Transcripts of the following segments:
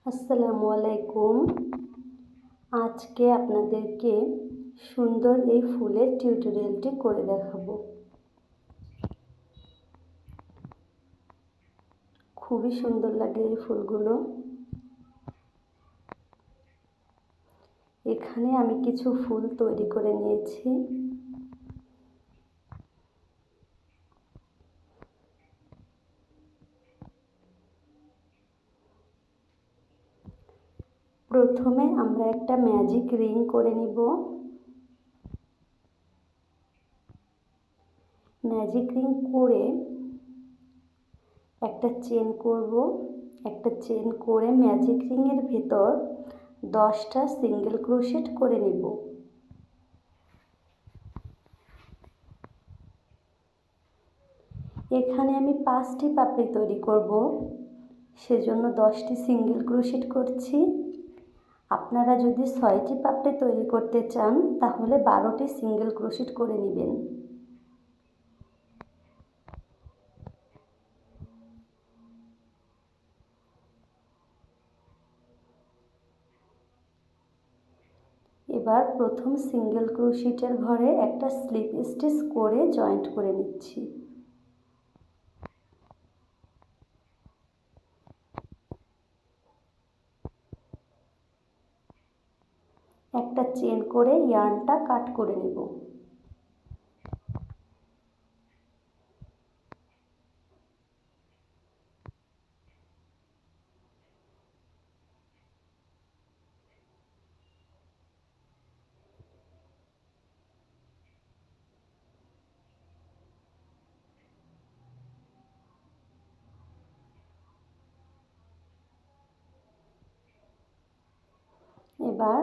আসসালামু আলাইকুম। আজকে আপনাদেরকে সুন্দর এই ফুলের টিউটোরিয়ালটি করে দেখাবো। খুবই সুন্দর লাগে এই ফুলগুলো। এখানে আমি কিছু ফুল তৈরি করে নিয়েছি। প্রথমে আমরা একটা ম্যাজিক রিং করে নিব। ম্যাজিক রিং করে একটা চেন করব। একটা চেন করে ম্যাজিক রিংয়ের ভেতর 10টা সিঙ্গেল ক্রোশেট করে নিব। এখানে আমি 5টি পাপড়ি তৈরি করব, সেজন্য 10টি সিঙ্গেল ক্রোশেট করছি। আপনারা যদি 6টি পাপড়ি তৈরি করতে চান তাহলে 12টি সিঙ্গেল ক্রোশেট করে নেবেন। এবার প্রথম সিঙ্গেল ক্রোশেটের ঘরে একটা স্লিপ স্টিচ করে জয়েন্ট করে নিচ্ছি। একটা চেন করে ইয়ার্নটা কাট করে নেব। এবার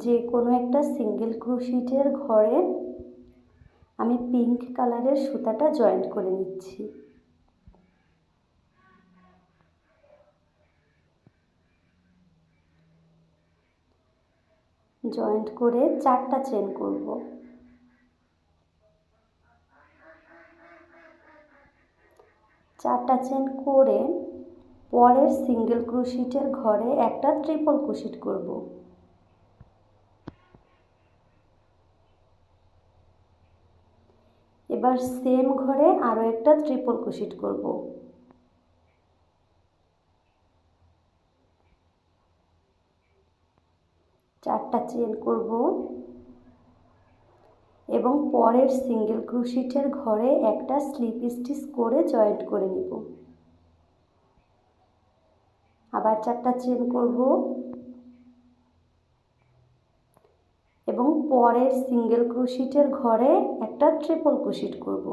যে কোনো একটা সিঙ্গেল ক্রোশেটের ঘরে আমি পিঙ্ক কালারের সুতাটা জয়েন্ট করে নিচ্ছি। জয়েন্ট করে 4টা চেন করব। 4টা চেন করে পরের সিঙ্গেল ক্রোশেটের ঘরে একটা ট্রিপল ক্রোশেট করব। এবার সেম ঘরে আরও একটা ট্রিপল ক্রোশেট করব। চারটা চেন করব এবং পরের সিঙ্গেল ক্রোশেটের ঘরে একটা স্লিপ স্টিচ করে জয়েন্ট করে নিব। আবার 4টা চেন করব এবং পরের সিঙ্গেল ক্রোশেটের ঘরে একটা ট্রিপল ক্রোশেট করব।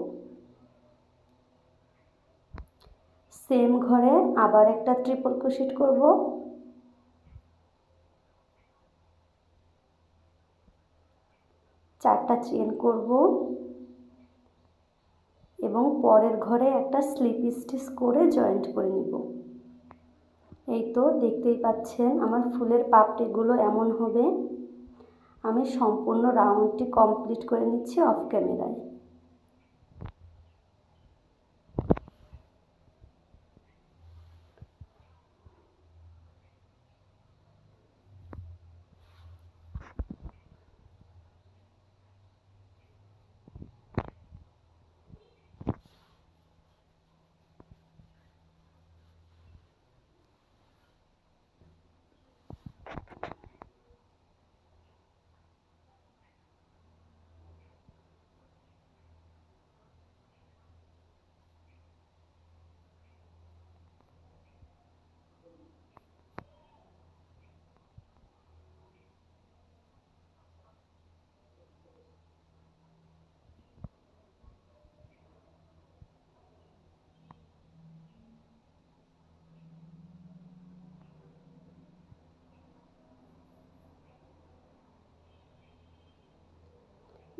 সেম ঘরে আবার একটা ট্রিপল ক্রোশেট করব। চারটা চেন করব এবং পরের ঘরে একটা স্লিপ স্টিচ করে জয়েন্ট করে নিব। এই তো দেখতেই পাচ্ছেন আমার ফুলের পাপড়িগুলো এমন হবে। আমি সম্পূর্ণ রাউন্ডটি কমপ্লিট করে নিচ্ছি অফ ক্যামেরায়।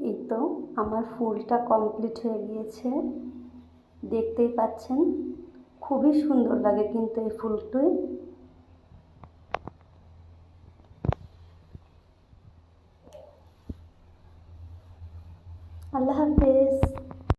এই তো আমার ফুলটা কমপ্লিট হয়ে গিয়েছে, দেখতেই পাচ্ছেন খুবই সুন্দর লাগে কিন্তু এই ফুলটি। আল্লাহ হাফেজ।